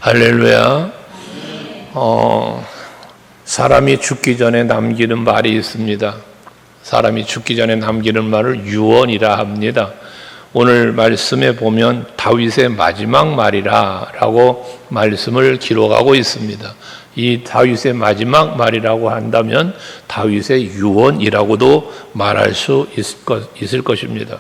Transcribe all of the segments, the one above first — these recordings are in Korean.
할렐루야. 사람이 죽기 전에 남기는 말이 있습니다. 사람이 죽기 전에 남기는 말을 유언이라 합니다. 오늘 말씀에 보면 다윗의 마지막 말이라 라고 말씀을 기록하고 있습니다. 이 다윗의 마지막 말이라고 한다면 다윗의 유언이라고도 말할 수 있을 것입니다.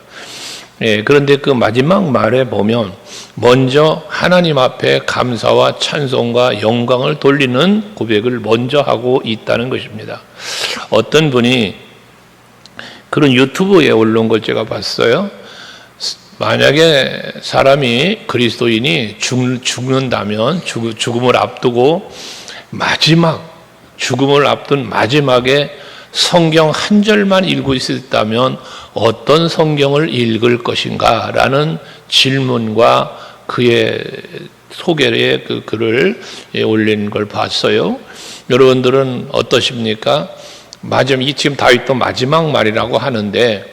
그런데 그 마지막 말에 보면 먼저 하나님 앞에 감사와 찬송과 영광을 돌리는 고백을 먼저 하고 있다는 것입니다. 어떤 분이 그런 유튜브에 올라온 걸 제가 봤어요. 만약에 사람이 그리스도인이 죽는다면 죽음을 앞두고 죽음을 앞둔 마지막에 성경 한 절만 읽고 있었다면 어떤 성경을 읽을 것인가 라는 질문과 그의 소개의 그 글을 올린 걸 봤어요. 여러분들은 어떠십니까? 지금 다윗도 마지막 말이라고 하는데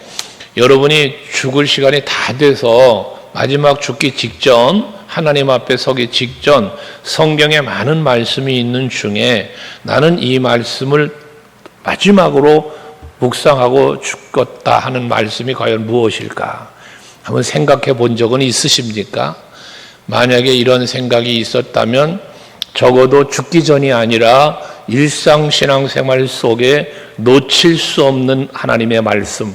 여러분이 죽을 시간이 다 돼서 마지막 죽기 직전 하나님 앞에 서기 직전 성경에 많은 말씀이 있는 중에 나는 이 말씀을 마지막으로 묵상하고 죽겠다 하는 말씀이 과연 무엇일까? 한번 생각해 본 적은 있으십니까? 만약에 이런 생각이 있었다면 적어도 죽기 전이 아니라 일상신앙생활 속에 놓칠 수 없는 하나님의 말씀,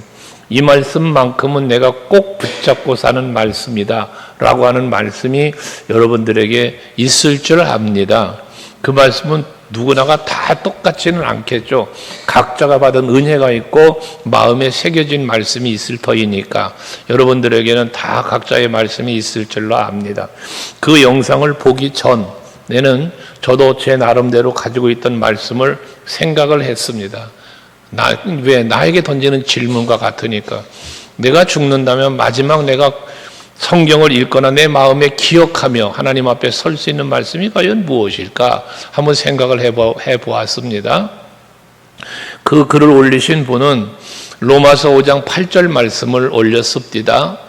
이 말씀만큼은 내가 꼭 붙잡고 사는 말씀이다 라고 하는 말씀이 여러분들에게 있을 줄 압니다. 그 말씀은 누구나가 다 똑같지는 않겠죠. 각자가 받은 은혜가 있고 마음에 새겨진 말씀이 있을 터이니까 여러분들에게는 다 각자의 말씀이 있을 줄로 압니다. 그 영상을 보기 전에는 저도 제 나름대로 가지고 있던 말씀을 생각을 했습니다. 왜 나에게 던지는 질문과 같으니까 내가 죽는다면 마지막 내가 성경을 읽거나 내 마음에 기억하며 하나님 앞에 설 수 있는 말씀이 과연 무엇일까 한번 생각을 해보았습니다. 그 글을 올리신 분은 로마서 5장 8절 말씀을 올렸습니다.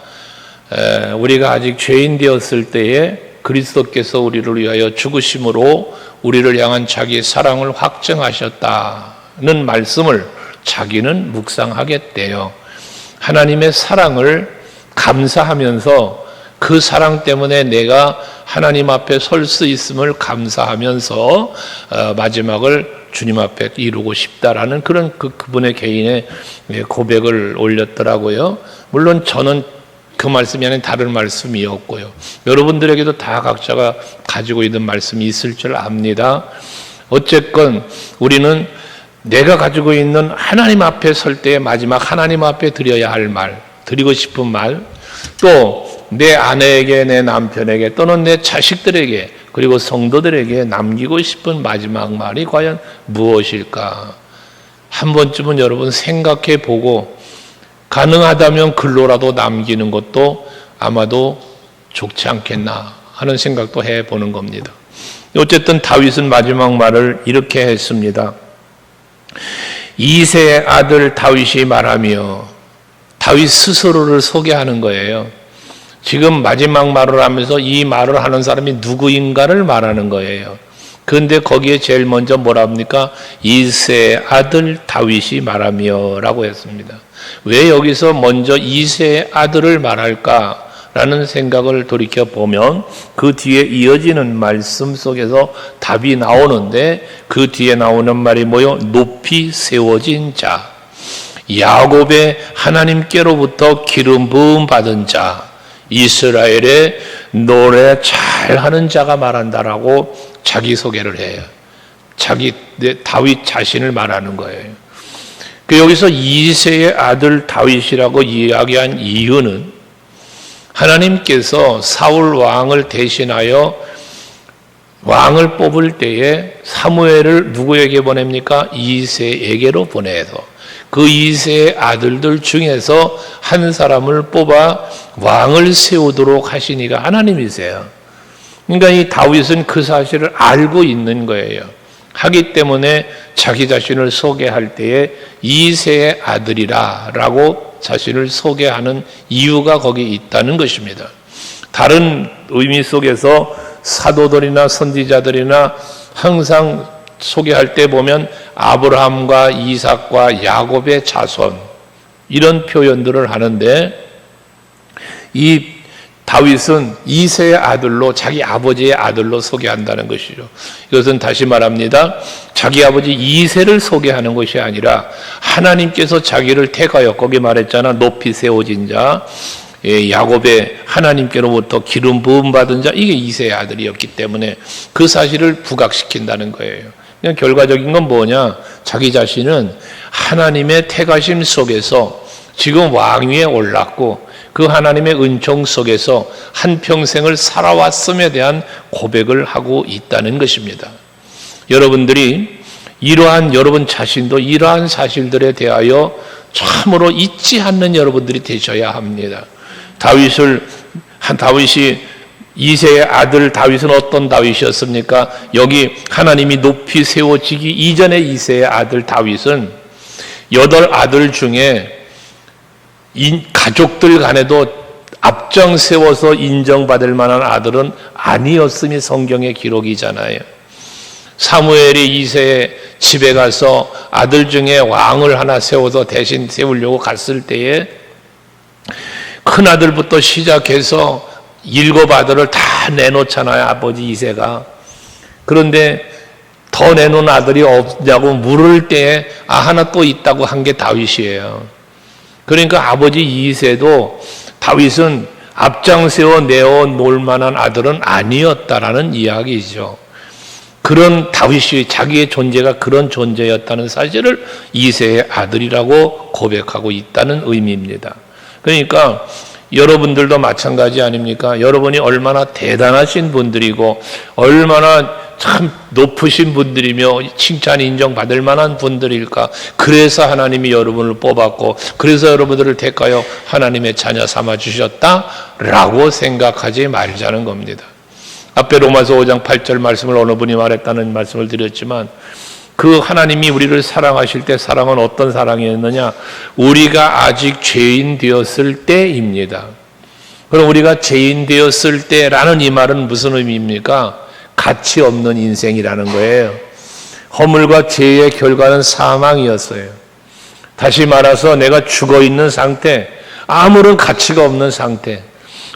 우리가 아직 죄인 되었을 때에 그리스도께서 우리를 위하여 죽으심으로 우리를 향한 자기의 사랑을 확증하셨다는 말씀을 자기는 묵상하겠대요. 하나님의 사랑을 감사하면서 그 사랑 때문에 내가 하나님 앞에 설 수 있음을 감사하면서 마지막을 주님 앞에 이루고 싶다라는 그런 그분의 개인의 고백을 올렸더라고요. 물론 저는 그 말씀이 아닌 다른 말씀이었고요. 여러분들에게도 다 각자가 가지고 있는 말씀이 있을 줄 압니다. 어쨌건 우리는 내가 가지고 있는 하나님 앞에 설 때의 마지막 하나님 앞에 드려야 할 말, 드리고 싶은 말, 또 내 아내에게, 내 남편에게 또는 내 자식들에게 그리고 성도들에게 남기고 싶은 마지막 말이 과연 무엇일까? 한 번쯤은 여러분 생각해 보고 가능하다면 글로라도 남기는 것도 아마도 좋지 않겠나 하는 생각도 해보는 겁니다. 어쨌든 다윗은 마지막 말을 이렇게 했습니다. 이새의 아들 다윗이 말하며, 다윗 스스로를 소개하는 거예요. 지금 마지막 말을 하면서 이 말을 하는 사람이 누구인가를 말하는 거예요. 그런데 거기에 제일 먼저 뭐라 합니까? 이새의 아들 다윗이 말하며 라고 했습니다. 왜 여기서 먼저 이새의 아들을 말할까? 라는 생각을 돌이켜보면 그 뒤에 이어지는 말씀 속에서 답이 나오는데 그 뒤에 나오는 말이 뭐요? 높이 세워진 자, 야곱의 하나님께로부터 기름 부음 받은 자, 이스라엘의 노래 잘하는 자가 말한다라고 자기소개를 해요. 다윗 자신을 말하는 거예요. 여기서 이새의 아들 다윗이라고 이야기한 이유는 하나님께서 사울 왕을 대신하여 왕을 뽑을 때에 사무엘을 누구에게 보냅니까? 이새에게로 보내서 그 이새의 아들들 중에서 한 사람을 뽑아 왕을 세우도록 하신 이가 하나님이세요. 그러니까 이 다윗은 그 사실을 알고 있는 거예요. 하기 때문에 자기 자신을 소개할 때에 이새의 아들이라 라고 자신을 소개하는 이유가 거기 있다는 것입니다. 다른 의미 속에서 사도들이나 선지자들이나 항상 소개할 때 보면 아브라함과 이삭과 야곱의 자손 이런 표현들을 하는데, 이 다윗은 이새의 아들로, 자기 아버지의 아들로 소개한다는 것이죠. 이것은 다시 말합니다. 자기 아버지 이새를 소개하는 것이 아니라 하나님께서 자기를 택하여, 거기 말했잖아, 높이 세워진 자, 야곱의 하나님께로부터 기름 부음 받은 자, 이게 이새의 아들이었기 때문에 그 사실을 부각시킨다는 거예요. 그냥 결과적인 건 뭐냐? 자기 자신은 하나님의 택하심 속에서 지금 왕위에 올랐고 그 하나님의 은총 속에서 한평생을 살아왔음에 대한 고백을 하고 있다는 것입니다. 여러분들이 여러분 자신도 이러한 사실들에 대하여 참으로 잊지 않는 여러분들이 되셔야 합니다. 다윗이 이새의 아들 다윗은 어떤 다윗이었습니까? 여기 하나님이 높이 세워지기 이전의 이새의 아들 다윗은 8 아들 중에 가족들 간에도 앞장 세워서 인정받을 만한 아들은 아니었음이 성경의 기록이잖아요. 사무엘이 이새의 집에 가서 아들 중에 왕을 하나 세워서 대신 세우려고 갔을 때에 큰 아들부터 시작해서 7 아들을 다 내놓잖아요, 아버지 이새가. 그런데 더 내놓은 아들이 없냐고 물을 때에 하나 또 있다고 한 게 다윗이에요. 그러니까 아버지 이새도 다윗은 앞장세워 내어놓을 만한 아들은 아니었다라는 이야기죠. 그런 다윗이 자기의 존재가 그런 존재였다는 사실을 이새의 아들이라고 고백하고 있다는 의미입니다. 그러니까 여러분들도 마찬가지 아닙니까? 여러분이 얼마나 대단하신 분들이고 얼마나 참 높으신 분들이며 칭찬 인정받을 만한 분들일까? 그래서 하나님이 여러분을 뽑았고 그래서 여러분들을 택하여 하나님의 자녀 삼아 주셨다라고 생각하지 말자는 겁니다. 앞에 로마서 5장 8절 말씀을 어느 분이 말했다는 말씀을 드렸지만, 그 하나님이 우리를 사랑하실 때 사랑은 어떤 사랑이었느냐? 우리가 아직 죄인 되었을 때입니다. 그럼 우리가 죄인 되었을 때라는 이 말은 무슨 의미입니까? 가치 없는 인생이라는 거예요. 허물과 죄의 결과는 사망이었어요. 다시 말해서 내가 죽어 있는 상태, 아무런 가치가 없는 상태,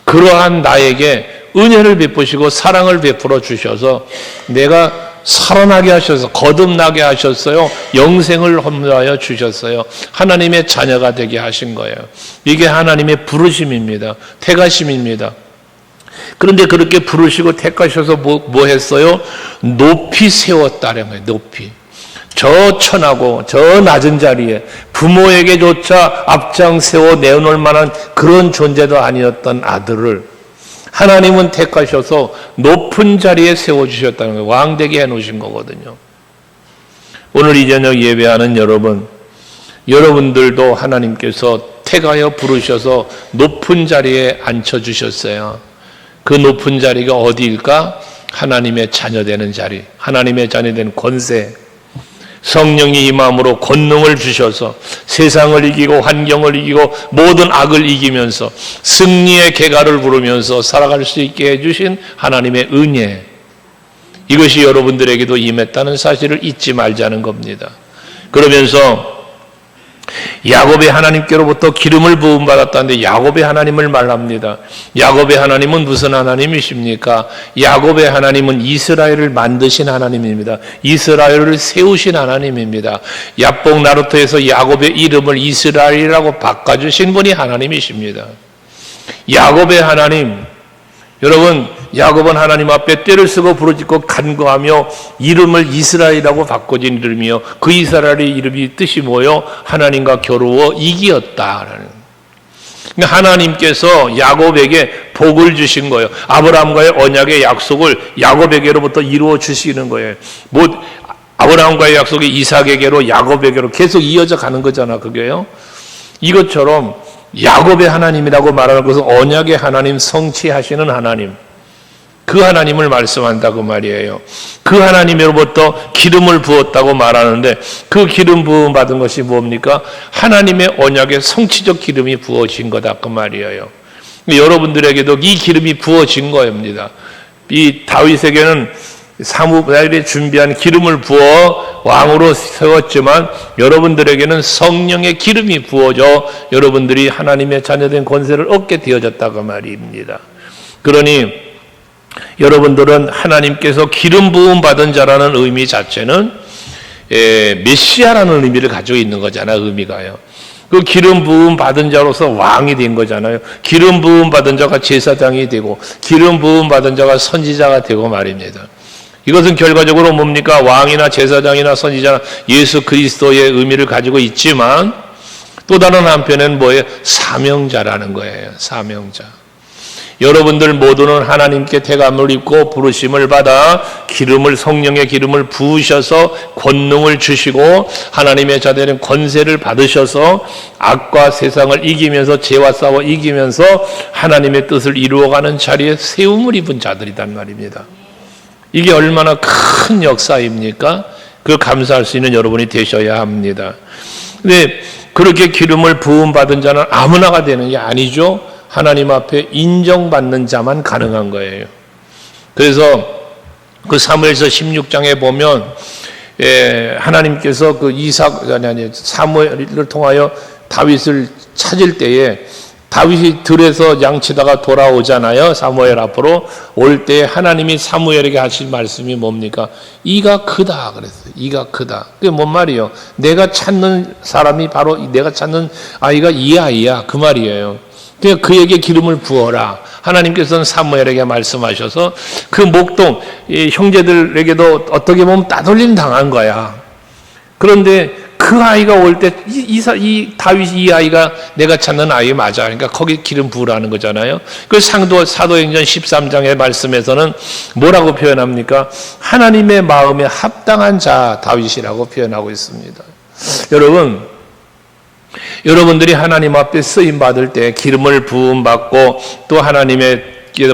그러한 나에게 은혜를 베푸시고 사랑을 베풀어 주셔서 내가 살아나게 하셔서 거듭나게 하셨어요. 영생을 허물하여 주셨어요. 하나님의 자녀가 되게 하신 거예요. 이게 하나님의 부르심입니다. 택하심입니다. 그런데 그렇게 부르시고 택하셔서 뭐 했어요? 높이 세웠다는 거예요. 높이. 저 천하고 저 낮은 자리에 부모에게조차 앞장 세워 내어놓을 만한 그런 존재도 아니었던 아들을 하나님은 택하셔서 높은 자리에 세워주셨다는 거예요. 왕되게 해놓으신 거거든요. 오늘 이 저녁 예배하는 여러분들도 하나님께서 택하여 부르셔서 높은 자리에 앉혀주셨어요. 그 높은 자리가 어디일까? 하나님의 자녀되는 자리, 하나님의 자녀된 권세, 성령이 임함으로 권능을 주셔서 세상을 이기고 환경을 이기고 모든 악을 이기면서 승리의 계가를 부르면서 살아갈 수 있게 해주신 하나님의 은혜, 이것이 여러분들에게도 임했다는 사실을 잊지 말자는 겁니다. 그러면서 야곱의 하나님께로부터 기름을 부음받았다는데 야곱의 하나님을 말합니다. 야곱의 하나님은 무슨 하나님이십니까? 야곱의 하나님은 이스라엘을 만드신 하나님입니다. 이스라엘을 세우신 하나님입니다. 야복 나루토에서 야곱의 이름을 이스라엘이라고 바꿔주신 분이 하나님이십니다. 야곱의 하나님, 여러분, 야곱은 하나님 앞에 떼를 쓰고 부르짖고 간구하며 이름을 이스라엘이라고 바꿔진 이름이요, 그 이스라엘의 이름이 뜻이 뭐요? 하나님과 겨루어 이기었다라는. 그러니까 하나님께서 야곱에게 복을 주신 거예요. 아브라함과의 언약의 약속을 야곱에게로부터 이루어 주시는 거예요. 아브라함과의 약속이 이삭에게로 야곱에게로 계속 이어져 가는 거잖아, 그게요. 이것처럼 야곱의 하나님이라고 말하는 것은 언약의 하나님, 성취하시는 하나님, 그 하나님을 말씀한다고 말이에요. 그 하나님으로부터 기름을 부었다고 말하는데 그 기름 부음 받은 것이 뭡니까? 하나님의 언약의 성취적 기름이 부어진 거다 그 말이에요. 여러분들에게도 이 기름이 부어진 겁니다. 이 다윗에게는 사무엘이 준비한 기름을 부어 왕으로 세웠지만 여러분들에게는 성령의 기름이 부어져 여러분들이 하나님의 자녀된 권세를 얻게 되어졌다고 말입니다. 그러니 여러분들은 하나님께서 기름 부음 받은 자라는 의미 자체는 메시아라는 의미를 가지고 있는 거잖아요. 의미가요. 그 기름 부음 받은 자로서 왕이 된 거잖아요. 기름 부음 받은 자가 제사장이 되고 기름 부음 받은 자가 선지자가 되고 말입니다. 이것은 결과적으로 뭡니까? 왕이나 제사장이나 선지자나 예수 그리스도의 의미를 가지고 있지만 또 다른 한편에는 뭐예요? 사명자라는 거예요. 사명자. 여러분들 모두는 하나님께 태감을 입고 부르심을 받아 성령의 기름을 부으셔서 권능을 주시고 하나님의 자들은 권세를 받으셔서 악과 세상을 이기면서 죄와 싸워 이기면서 하나님의 뜻을 이루어가는 자리에 세움을 입은 자들이란 말입니다. 이게 얼마나 큰 역사입니까? 그걸 감사할 수 있는 여러분이 되셔야 합니다. 근데 그렇게 기름을 부음받은 자는 아무나가 되는 게 아니죠. 하나님 앞에 인정받는 자만 가능한 거예요. 그래서 그 사무엘서 16장에 보면 하나님께서 그 사무엘을 통하여 다윗을 찾을 때에 다윗이 들에서 양치다가 돌아오잖아요. 사무엘 앞으로 올 때 하나님이 사무엘에게 하신 말씀이 뭡니까? 이가 크다 그랬어요. 이가 크다. 그게 뭔 말이에요? 내가 찾는 사람이 바로 내가 찾는 아이가 이 아이야. 그 말이에요. 그에게 기름을 부어라. 하나님께서는 사무엘에게 말씀하셔서 그 목동 형제들에게도 어떻게 보면 따돌림 당한 거야. 그런데 그 아이가 올 때 이 다윗이 이 아이가 내가 찾는 아이 맞아. 그러니까 거기 기름 부으라는 거잖아요. 그 사도행전 13장의 말씀에서는 뭐라고 표현합니까? 하나님의 마음에 합당한 자 다윗이라고 표현하고 있습니다. 여러분들이 하나님 앞에 쓰임 받을 때 기름을 부음 받고 또 하나님의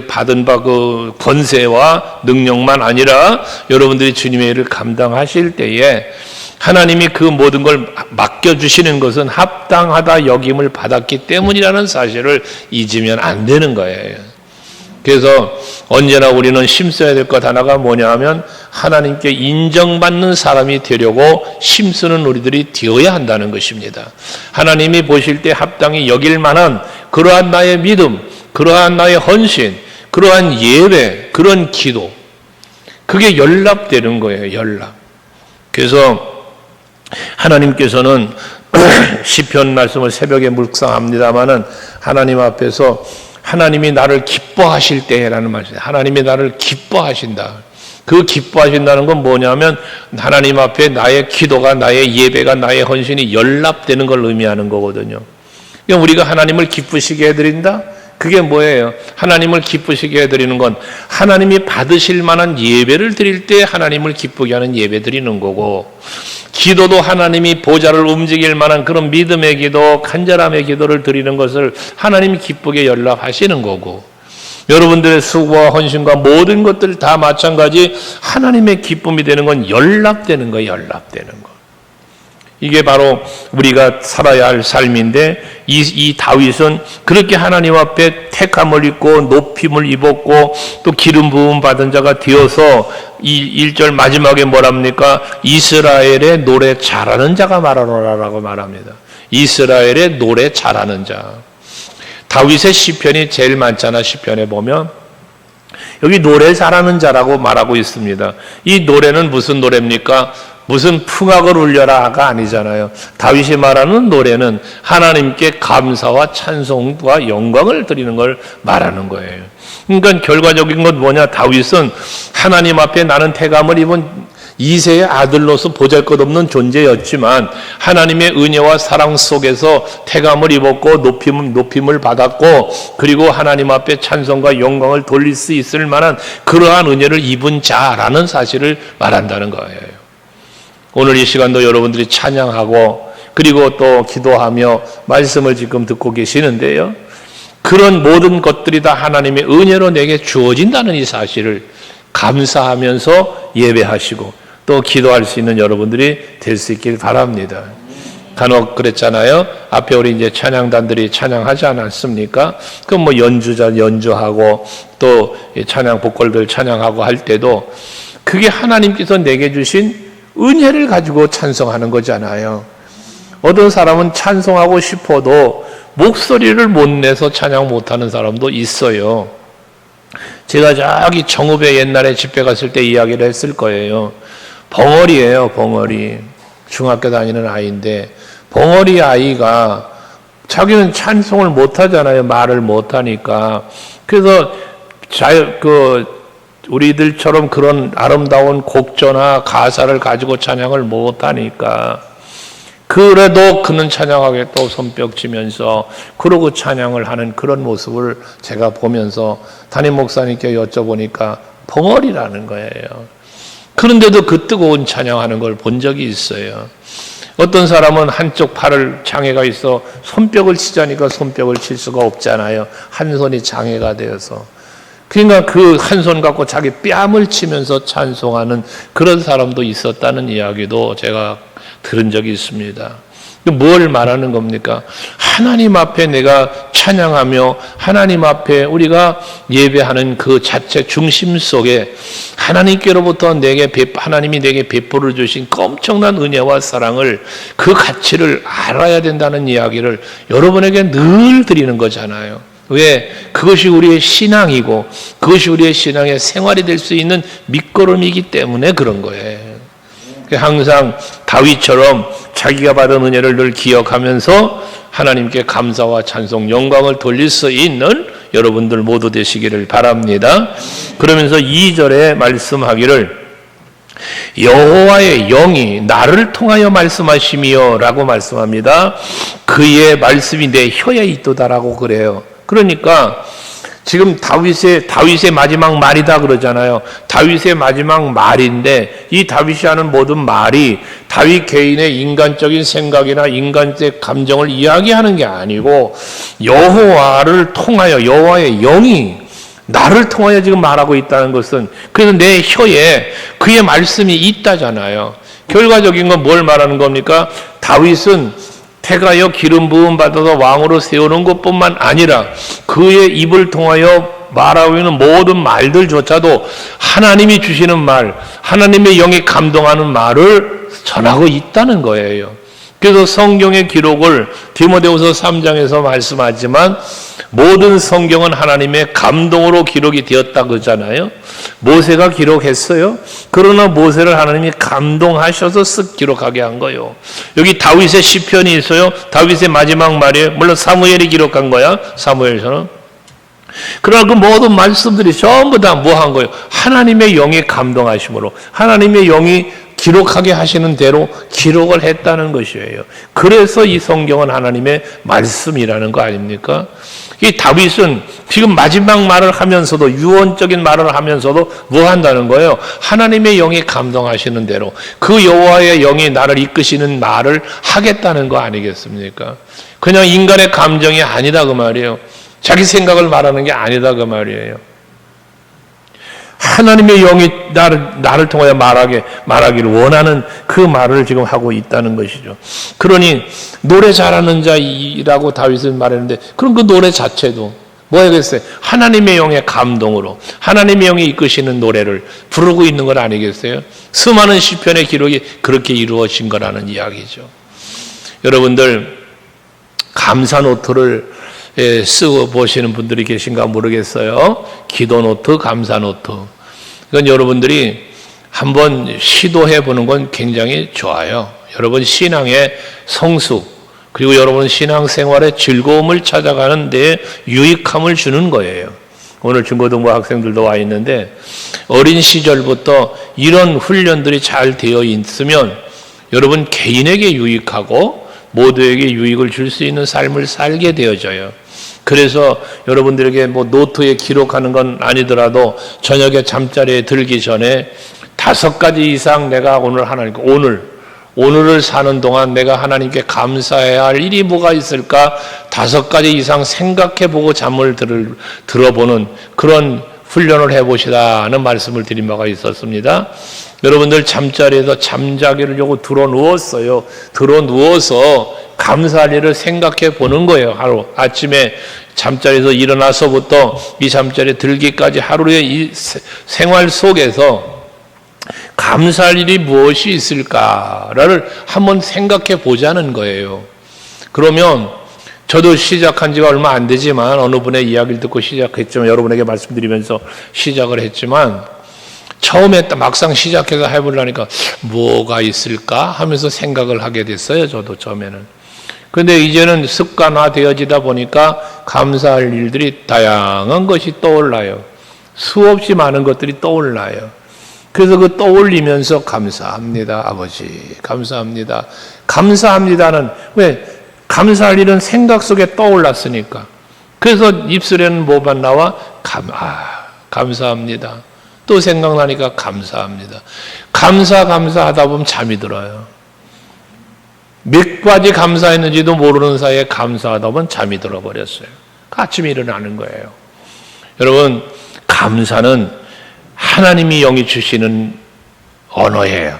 받은 바 그 권세와 능력만 아니라 여러분들이 주님의 일을 감당하실 때에 하나님이 그 모든 걸 맡겨주시는 것은 합당하다 여김을 받았기 때문이라는 사실을 잊으면 안 되는 거예요. 그래서 언제나 우리는 힘써야 될 것 하나가 뭐냐 하면 하나님께 인정받는 사람이 되려고 힘쓰는 우리들이 되어야 한다는 것입니다. 하나님이 보실 때 합당히 여길 만한 그러한 나의 믿음, 그러한 나의 헌신, 그러한 예배, 그런 기도, 그게 연락되는 거예요. 연락. 그래서 하나님께서는 시편 말씀을 새벽에 묵상합니다마는 하나님 앞에서 하나님이 나를 기뻐하실 때라는 말이에요. 하나님이 나를 기뻐하신다. 그 기뻐하신다는 건 뭐냐면 하나님 앞에 나의 기도가, 나의 예배가, 나의 헌신이 연락되는 걸 의미하는 거거든요. 그러니까 우리가 하나님을 기쁘시게 해드린다? 그게 뭐예요? 하나님을 기쁘시게 해드리는 건 하나님이 받으실 만한 예배를 드릴 때 하나님을 기쁘게 하는 예배 드리는 거고, 기도도 하나님이 보좌를 움직일 만한 그런 믿음의 기도, 간절함의 기도를 드리는 것을 하나님이 기쁘게 연락하시는 거고, 여러분들의 수고와 헌신과 모든 것들 다 마찬가지 하나님의 기쁨이 되는 건 연락되는 거예요. 연락되는 거. 이게 바로 우리가 살아야 할 삶인데 이 다윗은 그렇게 하나님 앞에 택함을 입고 높임을 입었고 또 기름 부음 받은 자가 되어서 이 1절 마지막에 뭐랍니까? 이스라엘의 노래 잘하는 자가 말하노라라고 말합니다. 이스라엘의 노래 잘하는 자. 다윗의 시편이 제일 많잖아. 시편에 보면 여기 노래 잘하는 자라고 말하고 있습니다. 이 노래는 무슨 노래입니까? 무슨 풍악을 울려라가 아니잖아요. 다윗이 말하는 노래는 하나님께 감사와 찬송과 영광을 드리는 걸 말하는 거예요. 그러니까 결과적인 건 뭐냐? 다윗은 하나님 앞에 나는 태감을 입은 이새의 아들로서 보잘것없는 존재였지만 하나님의 은혜와 사랑 속에서 태감을 입었고 높임을 받았고 그리고 하나님 앞에 찬송과 영광을 돌릴 수 있을 만한 그러한 은혜를 입은 자라는 사실을 말한다는 거예요. 오늘 이 시간도 여러분들이 찬양하고 그리고 또 기도하며 말씀을 지금 듣고 계시는데요. 그런 모든 것들이 다 하나님의 은혜로 내게 주어진다는 이 사실을 감사하면서 예배하시고 또 기도할 수 있는 여러분들이 될 수 있길 바랍니다. 간혹 그랬잖아요. 앞에 우리 이제 찬양단들이 찬양하지 않았습니까? 그럼 뭐 연주자 연주하고 또 찬양 보컬들 찬양하고 할 때도 그게 하나님께서 내게 주신 은혜를 가지고 찬송하는 거잖아요. 어떤 사람은 찬송하고 싶어도 목소리를 못 내서 찬양 못하는 사람도 있어요. 제가 저기 정읍에 옛날에 집회 갔을 때 이야기를 했을 거예요. 벙어리예요, 벙어리. 중학교 다니는 아이인데 벙어리 아이가 자기는 찬송을 못하잖아요. 말을 못하니까. 그래서 우리들처럼 그런 아름다운 곡조나 가사를 가지고 찬양을 못하니까 그래도 그는 찬양하게 또 손뼉 치면서 그러고 찬양을 하는 그런 모습을 제가 보면서 담임 목사님께 여쭤보니까 벙어리라는 거예요. 그런데도 그 뜨거운 찬양하는 걸 본 적이 있어요. 어떤 사람은 한쪽 팔을 장애가 있어 손뼉을 치자니까 손뼉을 칠 수가 없잖아요. 한 손이 장애가 되어서. 그러니까 그 한 손 갖고 자기 뺨을 치면서 찬송하는 그런 사람도 있었다는 이야기도 제가 들은 적이 있습니다. 뭘 말하는 겁니까? 하나님 앞에 내가 찬양하며 하나님 앞에 우리가 예배하는 그 자체 중심 속에 하나님께로부터 하나님이 내게 베풀어 주신 그 엄청난 은혜와 사랑을 그 가치를 알아야 된다는 이야기를 여러분에게 늘 드리는 거잖아요. 왜? 그것이 우리의 신앙이고 그것이 우리의 신앙의 생활이 될 수 있는 밑거름이기 때문에 그런 거예요. 항상 다윗처럼 자기가 받은 은혜를 늘 기억하면서 하나님께 감사와 찬송, 영광을 돌릴 수 있는 여러분들 모두 되시기를 바랍니다. 그러면서 2절에 말씀하기를 여호와의 영이 나를 통하여 말씀하시며 라고 말씀합니다. 그의 말씀이 내 혀에 있도다라고 그래요. 그러니까 지금 다윗의 마지막 말이다 그러잖아요. 다윗의 마지막 말인데 이 다윗이 하는 모든 말이 다윗 개인의 인간적인 생각이나 인간적 감정을 이야기하는 게 아니고 여호와를 통하여 여호와의 영이 나를 통하여 지금 말하고 있다는 것은 그래서 내 혀에 그의 말씀이 있다잖아요. 결과적인 건 뭘 말하는 겁니까? 다윗은 태가여 기름 부음 받아서 왕으로 세우는 것뿐만 아니라 그의 입을 통하여 말하고 있는 모든 말들조차도 하나님이 주시는 말, 하나님의 영이 감동하는 말을 전하고 있다는 거예요. 그래서 성경의 기록을 디모데후서 3장에서 말씀하지만 모든 성경은 하나님의 감동으로 기록이 되었다 그러잖아요. 모세가 기록했어요. 그러나 모세를 하나님이 감동하셔서 쓱 기록하게 한 거예요. 여기 다윗의 시편이 있어요. 다윗의 마지막 말이에요. 물론 사무엘이 기록한 거야. 사무엘서는. 그러나 그 모든 말씀들이 전부 다 뭐 한 거예요? 하나님의 영이 감동하심으로 하나님의 영이 기록하게 하시는 대로 기록을 했다는 것이에요. 그래서 이 성경은 하나님의 말씀이라는 거 아닙니까? 이 다윗은 지금 마지막 말을 하면서도 유언적인 말을 하면서도 뭐 한다는 거예요? 하나님의 영이 감동하시는 대로 그 여호와의 영이 나를 이끄시는 말을 하겠다는 거 아니겠습니까? 그냥 인간의 감정이 아니다 그 말이에요. 자기 생각을 말하는 게 아니다 그 말이에요. 하나님의 영이 나를 통하여 말하기를 원하는 그 말을 지금 하고 있다는 것이죠. 그러니 노래 잘하는 자이라고 다윗은 말했는데 그럼 그 노래 자체도 뭐겠어요? 하나님의 영의 감동으로 하나님의 영이 이끄시는 노래를 부르고 있는 것 아니겠어요? 수많은 시편의 기록이 그렇게 이루어진 거라는 이야기죠. 여러분들 감사 노트를 쓰고 보시는 분들이 계신가 모르겠어요. 기도 노트, 감사 노트. 이건 여러분들이 한번 시도해 보는 건 굉장히 좋아요. 여러분 신앙의 성숙, 그리고 여러분 신앙생활의 즐거움을 찾아가는 데 유익함을 주는 거예요. 오늘 중고등부 학생들도 와 있는데 어린 시절부터 이런 훈련들이 잘 되어 있으면 여러분 개인에게 유익하고 모두에게 유익을 줄 수 있는 삶을 살게 되어져요. 그래서 여러분들에게 뭐 노트에 기록하는 건 아니더라도 저녁에 잠자리에 들기 전에 5가지 이상 내가 오늘을 사는 동안 내가 하나님께 감사해야 할 일이 뭐가 있을까 5가지 이상 생각해보고 잠을 들어보는 그런 훈련을 해보시라 하는 말씀을 드린 바가 있었습니다. 여러분들 잠자리에서 잠자기를 요거 들어 누웠어요. 들어 누워서 감사할 일을 생각해 보는 거예요. 하루 아침에 잠자리에서 일어나서부터 이 잠자리에 들기까지 하루의 이 생활 속에서 감사할 일이 무엇이 있을까를 한번 생각해 보자는 거예요. 그러면 저도 시작한 지가 얼마 안 되지만 어느 분의 이야기를 듣고 시작했지만 여러분에게 말씀드리면서 시작을 했지만 처음에 막상 시작해서 해보려니까 뭐가 있을까 하면서 생각을 하게 됐어요. 저도 처음에는. 그런데 이제는 습관화 되어지다 보니까 감사할 일들이 다양한 것이 떠올라요. 수없이 많은 것들이 떠올라요. 그래서 그 떠올리면서 감사합니다. 아버지 감사합니다. 감사합니다는 왜? 감사할 일은 생각 속에 떠올랐으니까. 그래서 입술에는 뭐만 나와? 감사합니다. 또 생각나니까 감사합니다. 감사하다 보면 잠이 들어요. 몇 가지 감사했는지도 모르는 사이에 감사하다 보면 잠이 들어버렸어요. 아침에 일어나는 거예요. 여러분, 감사는 하나님이 영이 주시는 언어예요.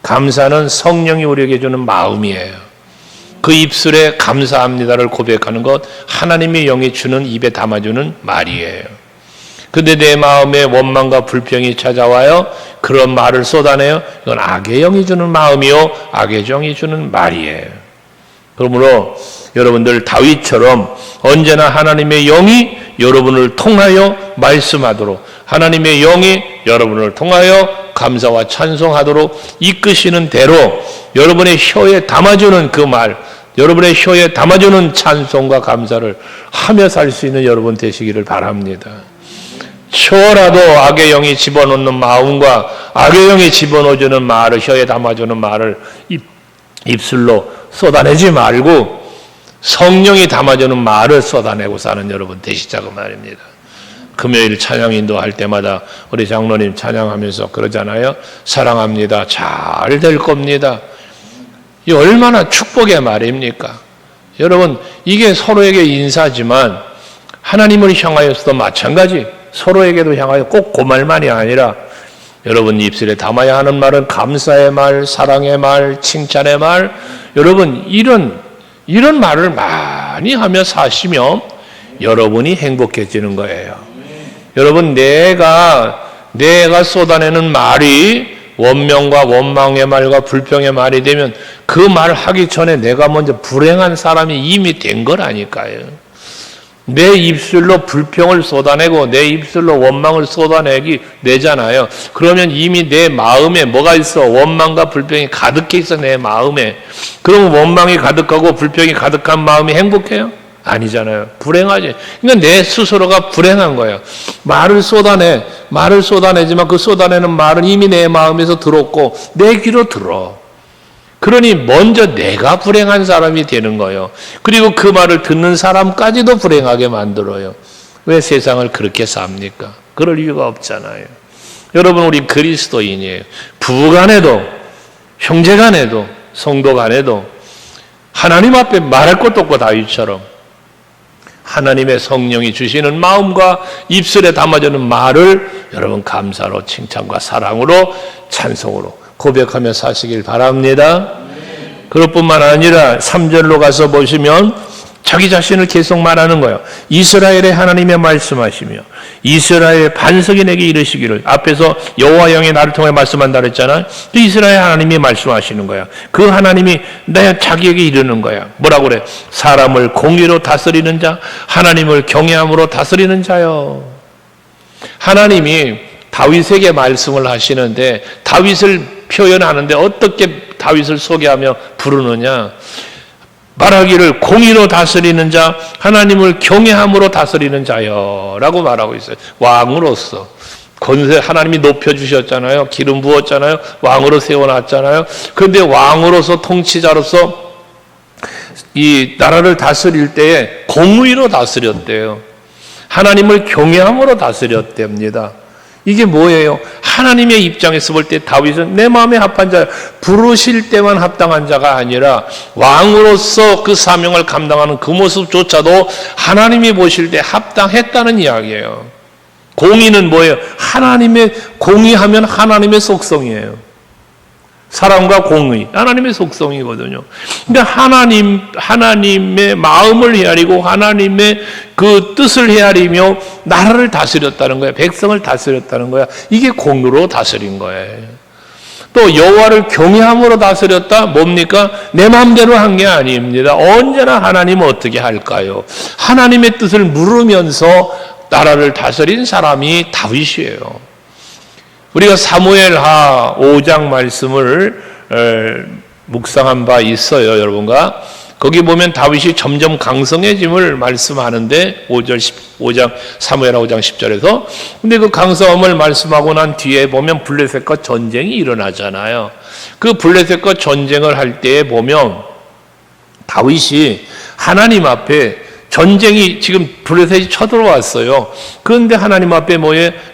감사는 성령이 우리에게 주는 마음이에요. 그 입술에 감사합니다를 고백하는 것, 하나님의 영이 주는 입에 담아주는 말이에요. 근데 내 마음에 원망과 불평이 찾아와요. 그런 말을 쏟아내요. 이건 악의 영이 주는 마음이요, 악의 영이 주는 말이에요. 그러므로 여러분들 다윗처럼 언제나 하나님의 영이 여러분을 통하여 말씀하도록, 하나님의 영이 여러분을 통하여 감사와 찬송하도록 이끄시는 대로 여러분의 혀에 담아주는 그 말, 여러분의 혀에 담아주는 찬송과 감사를 하며 살 수 있는 여러분 되시기를 바랍니다. 초라도 악의 영이 집어넣는 마음과 악의 영이 집어넣어주는 말을, 혀에 담아주는 말을 입술로 쏟아내지 말고 성령이 담아주는 말을 쏟아내고 사는 여러분 되시자고 말입니다. 금요일 찬양 인도할 때마다 우리 장로님 찬양하면서 그러잖아요. 사랑합니다. 잘 될 겁니다. 이 얼마나 축복의 말입니까? 여러분, 이게 서로에게 인사지만 하나님을 향하여서도 마찬가지. 서로에게도 향하여 꼭 그 말만이 아니라 여러분 입술에 담아야 하는 말은 감사의 말, 사랑의 말, 칭찬의 말. 여러분 이런 말을 많이 하며 사시면 여러분이 행복해지는 거예요. 여러분 내가 쏟아내는 말이 원명과 원망의 말과 불평의 말이 되면 그 말을 하기 전에 내가 먼저 불행한 사람이 이미 된 거라니까요. 내 입술로 불평을 쏟아내고 내 입술로 원망을 내잖아요. 그러면 이미 내 마음에 뭐가 있어? 원망과 불평이 가득해 있어, 내 마음에. 그럼 원망이 가득하고 불평이 가득한 마음이 행복해요? 아니잖아요. 불행하지. 그러니까 내 스스로가 불행한 거예요. 말을 쏟아내지만 그 쏟아내는 말은 이미 내 마음에서 들었고 내 귀로 들어. 그러니 먼저 내가 불행한 사람이 되는 거예요. 그리고 그 말을 듣는 사람까지도 불행하게 만들어요. 왜 세상을 그렇게 삽니까? 그럴 이유가 없잖아요. 여러분, 우리 그리스도인이에요. 부부간에도, 형제간에도, 성도간에도 하나님 앞에 말할 것도 없고 다윗처럼 하나님의 성령이 주시는 마음과 입술에 담아주는 말을 여러분 감사로, 칭찬과 사랑으로, 찬송으로 고백하며 사시길 바랍니다. 그럴 뿐만 아니라 3절로 가서 보시면 자기 자신을 계속 말하는 거예요. 이스라엘의 하나님의 말씀하시며 이스라엘의 반석이 내게 이르시기를. 앞에서 여호와 영이 나를 통해 말씀한다 그랬잖아요. 그 이스라엘 하나님이 말씀하시는 거야. 그 하나님이 자기에게 이르는 거야. 뭐라고 그래? 사람을 공의로 다스리는 자, 하나님을 경외함으로 다스리는 자요. 하나님이 다윗에게 말씀을 하시는데 다윗을 표현하는데 어떻게 다윗을 소개하며 부르느냐? 말하기를 공의로 다스리는 자, 하나님을 경외함으로 다스리는 자여 라고 말하고 있어요. 왕으로서 권세 하나님이 높여주셨잖아요. 기름 부었잖아요. 왕으로 세워놨잖아요. 그런데 왕으로서, 통치자로서 이 나라를 다스릴 때에 공의로 다스렸대요. 하나님을 경외함으로 다스렸답니다. 이게 뭐예요? 하나님의 입장에서 볼 때 다윗은 내 마음에 합한 자, 부르실 때만 합당한 자가 아니라 왕으로서 그 사명을 감당하는 그 모습조차도 하나님이 보실 때 합당했다는 이야기예요. 공의는 뭐예요? 공의하면 하나님의 속성이에요. 사랑과 공의, 하나님의 속성이거든요. 그러니까 하나님의 마음을 헤아리고 하나님의 그 뜻을 헤아리며 나라를 다스렸다는 거예요. 백성을 다스렸다는 거야. 이게 공의로 다스린 거예요. 또 여호와를 경외함으로 다스렸다. 뭡니까? 내 마음대로 한 게 아닙니다. 언제나 하나님은 어떻게 할까요? 하나님의 뜻을 물으면서 나라를 다스린 사람이 다윗이에요. 우리가 사무엘하 5장 말씀을 묵상한 바 있어요, 여러분과. 거기 보면 다윗이 점점 강성해짐을 말씀하는데 5장 사무엘하 5장 10절에서 근데 그 강성함을 말씀하고 난 뒤에 보면 블레셋과 전쟁이 일어나잖아요. 그 블레셋과 전쟁을 할 때에 보면 다윗이 하나님 앞에 전쟁이 지금 블레셋이 쳐들어왔어요. 그런데 하나님 앞에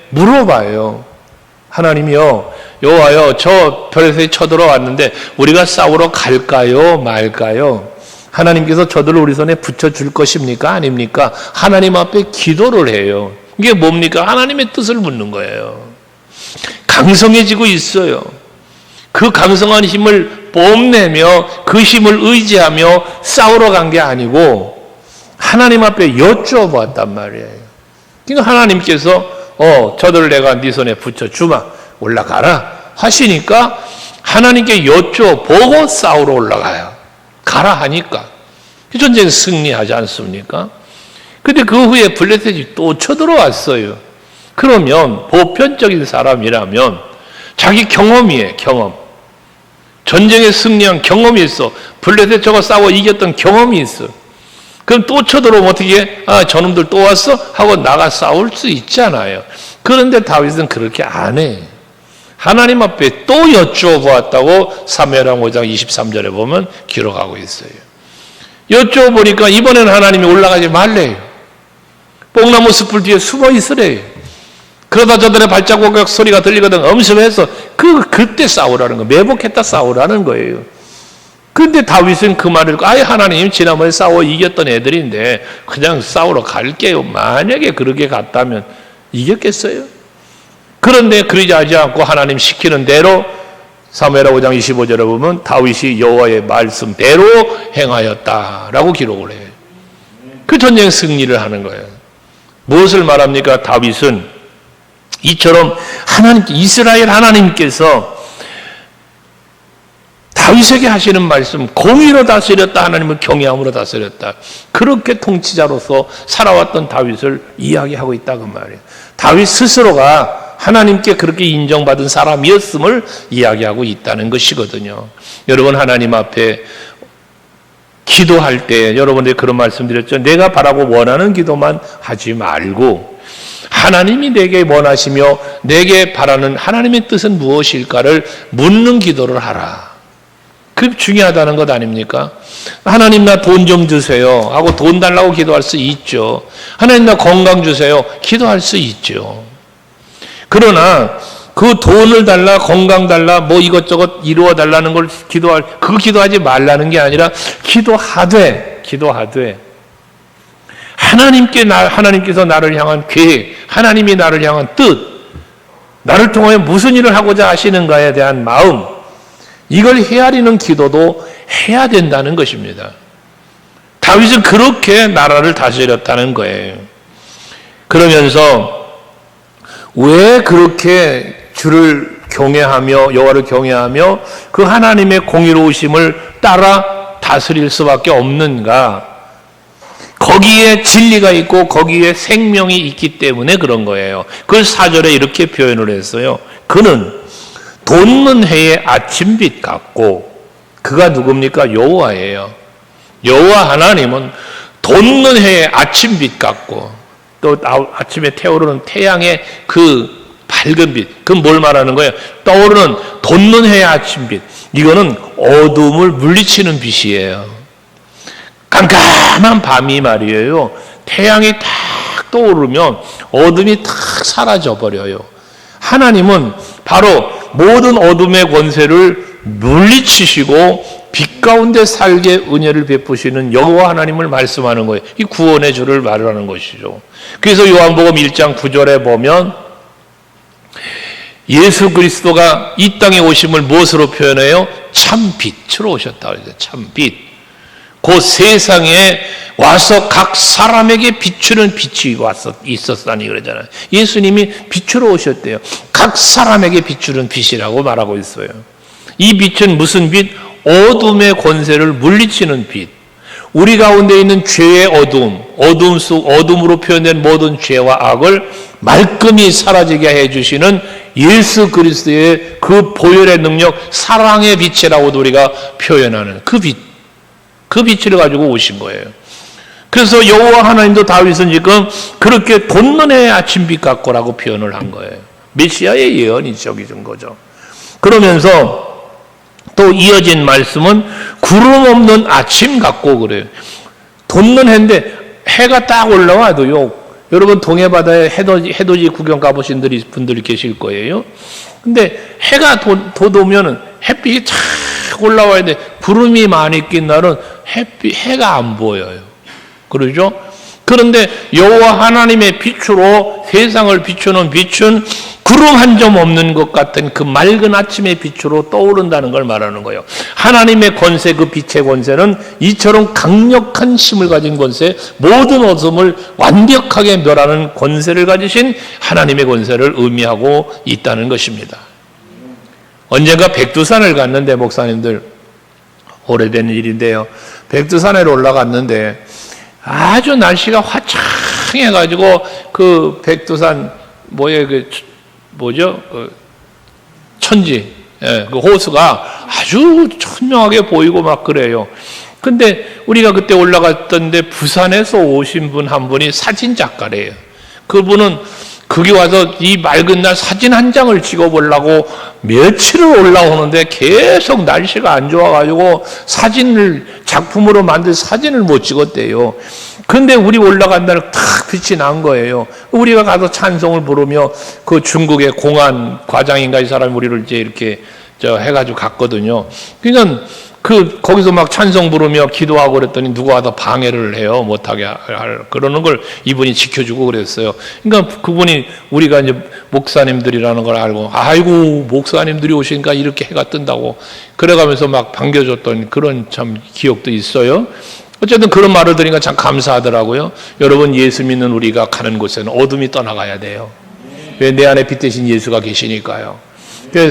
물어봐요. 하나님이요, 여호와여, 저 블레셋이 쳐들어왔는데 우리가 싸우러 갈까요, 말까요? 하나님께서 저들을 우리 손에 붙여줄 것입니까, 아닙니까? 하나님 앞에 기도를 해요. 이게 뭡니까? 하나님의 뜻을 묻는 거예요. 강성해지고 있어요. 그 강성한 힘을 뽐내며 그 힘을 의지하며 싸우러 간 게 아니고 하나님 앞에 여쭤봤단 말이에요. 그러니까 하나님께서 저들을 내가 네 손에 붙여주마, 올라가라 하시니까 하나님께 여쭤보고 싸우러 올라가요. 가라 하니까 전쟁 승리하지 않습니까? 근데 그 후에 블레셋이 또 쳐들어왔어요. 그러면 보편적인 사람이라면 자기 경험이에요. 경험. 전쟁에 승리한 경험이 있어. 블레셋 저거 싸워 이겼던 경험이 있어. 그럼 또 쳐들어오면 어떻게 해? 저놈들 또 왔어? 하고 나가 싸울 수 있잖아요. 그런데 다윗은 그렇게 안 해. 하나님 앞에 또 여쭤보았다고 사무엘하 5장 23절에 보면 기록하고 있어요. 여쭤보니까 이번에는 하나님이 올라가지 말래요. 뽕나무 숲을 뒤에 숨어 있으래요. 그러다 저들의 발자국 소리가 들리거든 엄습해서 그때 싸우라는 거, 매복했다 싸우라는 거예요. 근데 다윗은 그 말을 듣고 하나님 지난번에 싸워 이겼던 애들인데 그냥 싸우러 갈게요. 만약에 그렇게 갔다면 이겼겠어요? 그런데 그러지 않고 하나님 시키는 대로 사무엘하 5장 25절에 보면 다윗이 여호와의 말씀대로 행하였다라고 기록을 해요. 그 전쟁 승리를 하는 거예요. 무엇을 말합니까? 다윗은 이처럼 이스라엘 하나님께서 다윗에게 하시는 말씀, 공의로 다스렸다, 하나님을 경외함으로 다스렸다. 그렇게 통치자로서 살아왔던 다윗을 이야기하고 있다고 말이에요. 다윗 스스로가 하나님께 그렇게 인정받은 사람이었음을 이야기하고 있다는 것이거든요. 여러분, 하나님 앞에 기도할 때 여러분들이 그런 말씀드렸죠. 내가 바라고 원하는 기도만 하지 말고 하나님이 내게 원하시며 내게 바라는 하나님의 뜻은 무엇일까를 묻는 기도를 하라. 그 중요하다는 것 아닙니까? 하나님 나 돈 좀 주세요 하고 돈 달라고 기도할 수 있죠. 하나님 나 건강 주세요 기도할 수 있죠. 그러나 그 돈을 달라, 건강 달라, 이것저것 이루어 달라는 걸 기도하지 말라는 게 아니라 기도하되 하나님께서 나를 향한 계획, 하나님이 나를 향한 뜻, 나를 통하여 무슨 일을 하고자 하시는가에 대한 마음, 이걸 헤아리는 기도도 해야 된다는 것입니다. 다윗은 그렇게 나라를 다스렸다는 거예요. 그러면서 왜 그렇게 주를 경외하며 여호와를 경외하며 그 하나님의 공의로우심을 따라 다스릴 수밖에 없는가? 거기에 진리가 있고 거기에 생명이 있기 때문에 그런 거예요. 그걸 4절에 이렇게 표현을 했어요. 그는 돋는 해의 아침빛 같고, 그가 누굽니까? 여호와예요. 여호와 하나님은 돋는 해의 아침빛 같고, 또 아침에 태어오르는 태양의 그 밝은 빛, 그건 뭘 말하는 거예요? 떠오르는 돋는 해의 아침빛, 이거는 어둠을 물리치는 빛이에요. 깜깜한 밤이 말이에요, 태양이 탁 떠오르면 어둠이 탁 사라져 버려요. 하나님은 바로 모든 어둠의 권세를 물리치시고 빛 빛 가운데 살게 은혜를 베푸시는 여호와 하나님을 말씀하는 거예요. 이 구원의 주를 말하는 것이죠. 그래서 요한복음 1장 9절에 보면 예수 그리스도가 이 땅에 오심을 무엇으로 표현해요? 참 빛으로 오셨다 그래요. 참 빛. 그 세상에 와서 각 사람에게 비추는 빛이 있었다니 그러잖아요. 예수님이 빛으로 오셨대요. 각 사람에게 비추는 빛이라고 말하고 있어요. 이 빛은 무슨 빛? 어둠의 권세를 물리치는 빛. 우리 가운데 있는 죄의 어둠으로 표현된 모든 죄와 악을 말끔히 사라지게 해주시는 예수 그리스도의 그 보혈의 능력, 사랑의 빛이라고도 우리가 표현하는 그 빛. 그 빛을 가지고 오신 거예요. 그래서 여호와 하나님도 다윗은 지금 그렇게 돋는 아침빛 같고라고 표현을 한 거예요. 메시아의 예언이 적인 거죠. 그러면서 또 이어진 말씀은 구름 없는 아침 같고 그래요. 돋는 해인데 해가 딱 올라와도요. 여러분 동해바다에 해돋이 구경 가보신 분들이 계실 거예요. 근데 해가 돋으면 햇빛이 탁 올라와야 돼. 구름이 많이 낀 날은 해가 안 보여요. 그러죠? 그런데 여호와 하나님의 빛으로 세상을 비추는 빛은 구름 한 점 없는 것 같은 그 맑은 아침의 빛으로 떠오른다는 걸 말하는 거예요. 하나님의 권세, 그 빛의 권세는 이처럼 강력한 힘을 가진 권세, 모든 어둠을 완벽하게 멸하는 권세를 가지신 하나님의 권세를 의미하고 있다는 것입니다. 언젠가 백두산을 갔는데 목사님들 오래된 일인데요. 백두산에 올라갔는데 아주 날씨가 화창해가지고 그 백두산 천지, 그 호수가 아주 선명하게 보이고 막 그래요. 근데 우리가 그때 올라갔던데 부산에서 오신 분 한 분이 사진 작가래요. 그분은 거기 와서 이 맑은 날 사진 한 장을 찍어보려고 며칠을 올라오는데 계속 날씨가 안 좋아가지고 작품으로 만든 사진을 못 찍었대요. 근데 우리 올라간 날 탁 빛이 난 거예요. 우리가 가서 찬송을 부르며 그 중국의 공안 과장인가 이 사람이 우리를 이제 이렇게 해가지고 갔거든요. 그러니까 거기서 막 찬송 부르며 기도하고 그랬더니 누가 와서 방해를 해요. 못하게 그러는 걸 이분이 지켜주고 그랬어요. 그러니까 그분이 우리가 이제 목사님들이라는 걸 알고, 아이고, 목사님들이 오시니까 이렇게 해가 뜬다고. 그래가면서 막 반겨줬던 그런 참 기억도 있어요. 어쨌든 그런 말을 들으니까 참 감사하더라고요. 여러분, 예수 믿는 우리가 가는 곳에는 어둠이 떠나가야 돼요. 왜? 내 안에 빛 대신 예수가 계시니까요.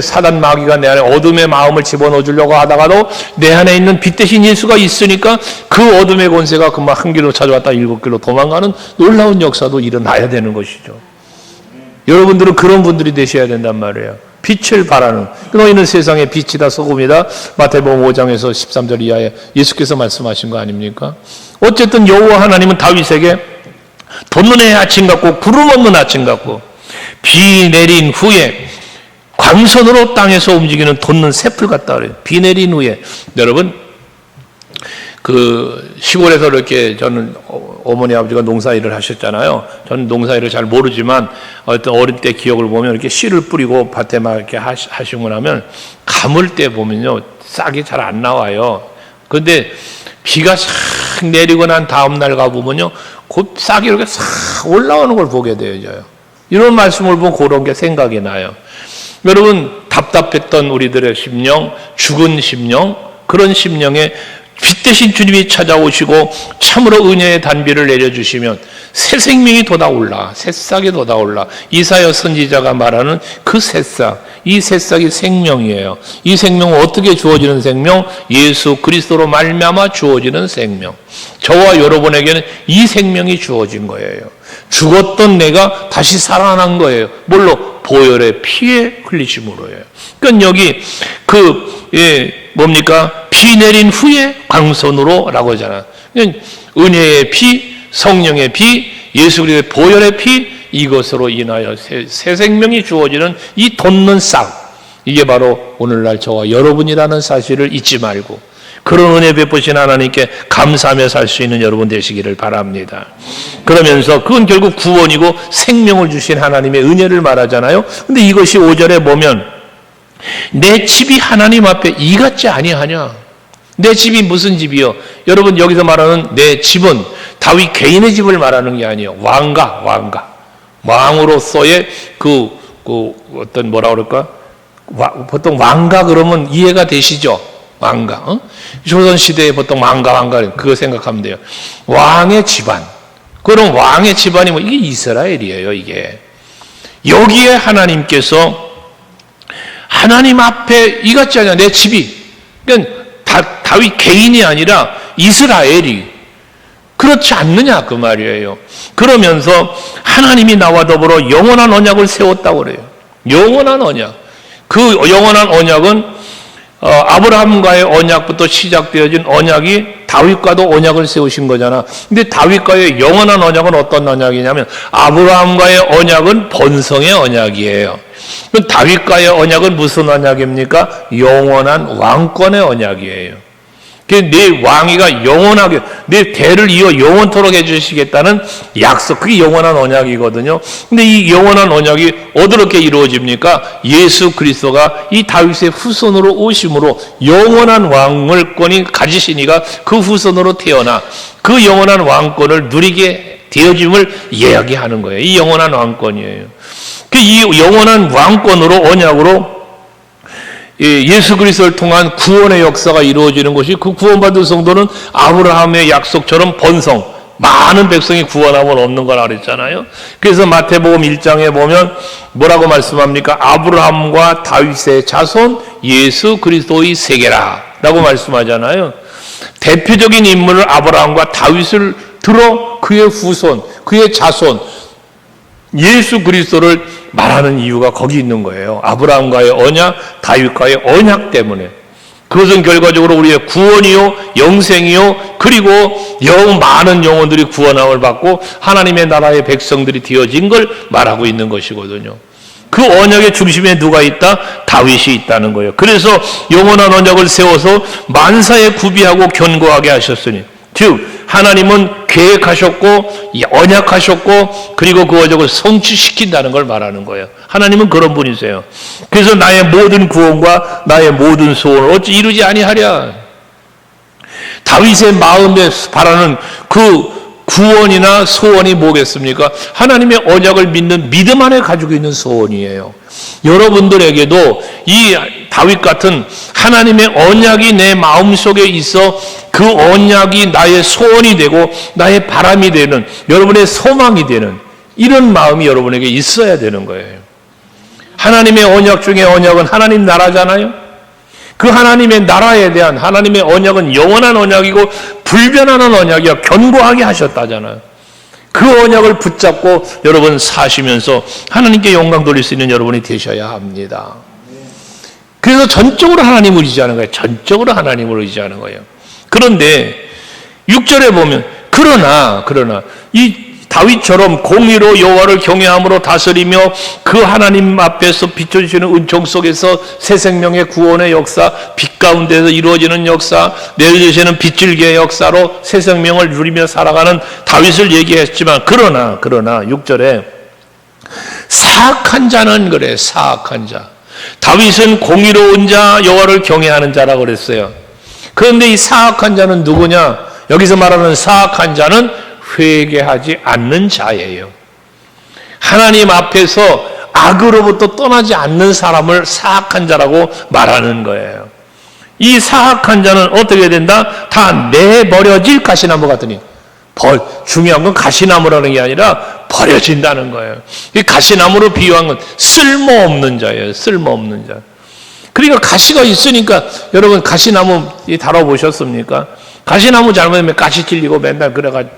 사단 마귀가 내 안에 어둠의 마음을 집어넣어 주려고 하다가도 내 안에 있는 빛 대신 예수가 있으니까 그 어둠의 권세가 그만 한 길로 찾아왔다 7길로 도망가는 놀라운 역사도 일어나야 되는 것이죠. 여러분들은 그런 분들이 되셔야 된단 말이에요. 빛을 발하는, 너희는 세상의 빛이다, 소금이다. 마태복음 5장에서 13절 이하에 예수께서 말씀하신 거 아닙니까? 어쨌든 여호와 하나님은 다윗에게 돋는 해 아침 같고 구름 없는 아침 같고 비 내린 후에 광선으로 땅에서 움직이는 돋는 새풀 같다 그래요. 비 내린 후에. 여러분, 그 시골에서 이렇게 저는 어머니 아버지가 농사일을 하셨잖아요. 저는 농사일을 잘 모르지만 어떤 어릴 때 기억을 보면 이렇게 씨를 뿌리고 밭에 막 이렇게 하시고 나면 감을 때 보면요 싹이 잘 안 나와요. 그런데 비가 싹 내리고 난 다음 날 가보면요 그 싹이 이렇게 싹 올라오는 걸 보게 되어져요. 이런 말씀을 보면 그런 게 생각이 나요. 여러분, 답답했던 우리들의 심령, 죽은 심령, 그런 심령에 빛 대신 주님이 찾아오시고 참으로 은혜의 단비를 내려주시면 새 생명이 돋아올라, 새싹이 돋아올라. 이사야 선지자가 말하는 그 새싹, 이 새싹이 생명이에요. 이 생명은 어떻게 주어지는 생명? 예수 그리스도로 말미암아 주어지는 생명. 저와 여러분에게는 이 생명이 주어진 거예요. 죽었던 내가 다시 살아난 거예요. 뭘로? 보혈의 피에 흘리심으로예요. 그러니까 여기 비 내린 후에 광선으로라고 하잖아. 은혜의 피, 성령의 피, 예수 그리스도의 보혈의 피, 이것으로 인하여 새 생명이 주어지는 이 돋는 싹, 이게 바로 오늘날 저와 여러분이라는 사실을 잊지 말고 그런 은혜 베푸신 하나님께 감사하며 살 수 있는 여러분 되시기를 바랍니다. 그러면서 그건 결국 구원이고 생명을 주신 하나님의 은혜를 말하잖아요. 근데 이것이 5절에 보면 내 집이 하나님 앞에 이 같지 아니하냐. 내 집이 무슨 집이요? 여러분 여기서 말하는 내 집은 다윗 개인의 집을 말하는 게 아니에요. 왕으로서의 그 어떤 뭐라 그럴까? 보통 왕가 그러면 이해가 되시죠? 왕가. 조선 시대에 보통 왕가 그거 생각하면 돼요. 왕의 집안. 그럼 왕의 집안이 이게 이스라엘이에요. 이게 여기에 하나님께서 하나님 앞에 이 같지 않냐? 내 집이. 그러니까 다윗 개인이 아니라 이스라엘이 그렇지 않느냐 그 말이에요. 그러면서 하나님이 나와 더불어 영원한 언약을 세웠다고 그래요. 영원한 언약. 그 영원한 언약은 아브라함과의 언약부터 시작되어진 언약이 다윗과도 언약을 세우신 거잖아. 근데 다윗과의 영원한 언약은 어떤 언약이냐면 아브라함과의 언약은 번성의 언약이에요. 다윗과의 언약은 무슨 언약입니까? 영원한 왕권의 언약이에요. 내 왕위가 영원하게 내 대를 이어 영원토록 해주시겠다는 약속, 그게 영원한 언약이거든요. 근데 이 영원한 언약이 어떻게 이루어집니까? 예수 그리스도가 이 다윗의 후손으로 오심으로 영원한 왕권이 가지시니까 그 후손으로 태어나 그 영원한 왕권을 누리게 되어짐을 이야기하는 거예요. 이 영원한 왕권이에요. 이 영원한 왕권으로 언약으로 예수 그리스도를 통한 구원의 역사가 이루어지는 것이, 그 구원받은 성도는 아브라함의 약속처럼 번성, 많은 백성이 구원하면 없는 거라 그랬잖아요. 그래서 마태복음 1장에 보면 뭐라고 말씀합니까? 아브라함과 다윗의 자손 예수 그리스도의 세계라 라고 말씀하잖아요. 대표적인 인물을 아브라함과 다윗을 들어 그의 후손, 그의 자손 예수 그리스도를 말하는 이유가 거기 있는 거예요. 아브라함과의 언약, 다윗과의 언약 때문에. 그것은 결과적으로 우리의 구원이요, 영생이요, 그리고 많은 영혼들이 구원함을 받고 하나님의 나라의 백성들이 되어진 걸 말하고 있는 것이거든요. 그 언약의 중심에 누가 있다? 다윗이 있다는 거예요. 그래서 영원한 언약을 세워서 만사에 구비하고 견고하게 하셨으니, 즉 하나님은 계획하셨고 언약하셨고 그리고 그 언약을 성취시킨다는 걸 말하는 거예요. 하나님은 그런 분이세요. 그래서 나의 모든 구원과 나의 모든 소원을 어찌 이루지 아니하랴. 다윗의 마음에 바라는 그 구원이나 소원이 뭐겠습니까? 하나님의 언약을 믿는 믿음 안에 가지고 있는 소원이에요. 여러분들에게도 이 다윗 같은 하나님의 언약이 내 마음속에 있어 그 언약이 나의 소원이 되고 나의 바람이 되는, 여러분의 소망이 되는 이런 마음이 여러분에게 있어야 되는 거예요. 하나님의 언약 중에 언약은 하나님 나라잖아요. 그 하나님의 나라에 대한 하나님의 언약은 영원한 언약이고 불변하는 언약이야. 견고하게 하셨다잖아요. 그 언약을 붙잡고 여러분 사시면서 하나님께 영광 돌릴 수 있는 여러분이 되셔야 합니다. 그래서 전적으로 하나님을 의지하는 거예요. 전적으로 하나님을 의지하는 거예요. 그런데 6절에 보면 그러나 이 다윗처럼 공의로 여호와를 경외함으로 다스리며 그 하나님 앞에서 비춰주시는 은총 속에서 새 생명의 구원의 역사, 빛 가운데서 이루어지는 역사, 내려주시는 빗줄기의 역사로 새 생명을 누리며 살아가는 다윗을 얘기했지만 그러나 6절에 사악한 자는 그래. 사악한 자. 다윗은 공의로운 자, 여호와를 경외하는 자라고 그랬어요. 그런데 이 사악한 자는 누구냐? 여기서 말하는 사악한 자는 회개하지 않는 자예요. 하나님 앞에서 악으로부터 떠나지 않는 사람을 사악한 자라고 말하는 거예요. 이 사악한 자는 어떻게 된다? 다 내버려질 가시나무 같으니. 중요한 건 가시나무라는 게 아니라 버려진다는 거예요. 이 가시나무로 비유한 건 쓸모없는 자예요. 쓸모없는 자. 그러니까 가시가 있으니까 여러분 가시나무 다뤄보셨습니까? 가시나무 잘못하면 가시 찔리고 맨날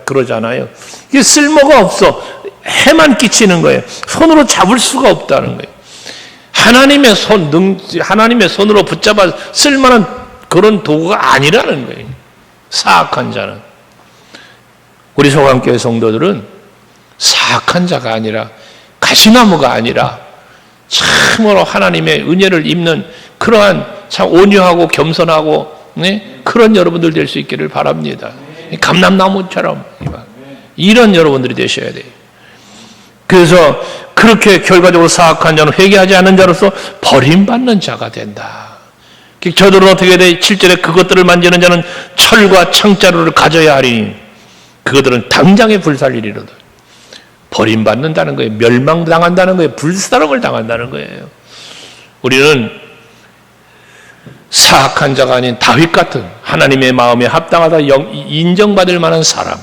그러잖아요. 이게 쓸모가 없어. 해만 끼치는 거예요. 손으로 잡을 수가 없다는 거예요. 하나님의 손으로 붙잡아 쓸만한 그런 도구가 아니라는 거예요. 사악한 자는. 우리 소강교회 성도들은 사악한 자가 아니라 가시나무가 아니라 참으로 하나님의 은혜를 입는 그러한 참 온유하고 겸손하고 그런 여러분들 될 수 있기를 바랍니다. 감람나무처럼 이런 여러분들이 되셔야 돼요. 그래서 그렇게 결과적으로 사악한 자는 회개하지 않는 자로서 버림받는 자가 된다. 저들은 어떻게 돼? 7절에 그것들을 만지는 자는 철과 창자루를 가져야 하리니 그것들은 당장에 불살리리로다. 버림받는다는 거예요. 멸망당한다는 거예요. 불사랑을 당한다는 거예요. 우리는 사악한 자가 아닌 다윗 같은 하나님의 마음에 합당하다 인정받을 만한 사람,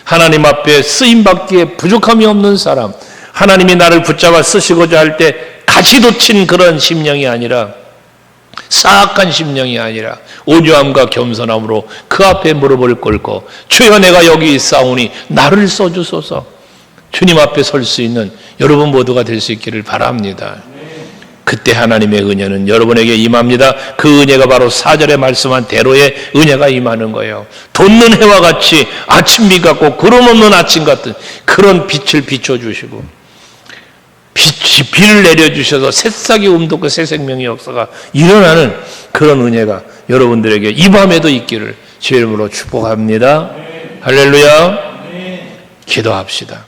하나님 앞에 쓰임받기에 부족함이 없는 사람, 하나님이 나를 붙잡아 쓰시고자 할 때 가시돋친 그런 심령이 아니라, 사악한 심령이 아니라 온유함과 겸손함으로 그 앞에 무릎을 꿇고 주여 내가 여기 있사오니 나를 써주소서, 주님 앞에 설 수 있는 여러분 모두가 될 수 있기를 바랍니다. 그때 하나님의 은혜는 여러분에게 임합니다. 그 은혜가 바로 4절에 말씀한 대로의 은혜가 임하는 거예요. 돋는 해와 같이 아침비 같고 구름 없는 아침 같은 그런 빛을 비춰주시고 비를 내려주셔서 새싹이 움돋고 새 생명의 역사가 일어나는 그런 은혜가 여러분들에게 이 밤에도 있기를 주의 이름으로 축복합니다. 할렐루야. 기도합시다.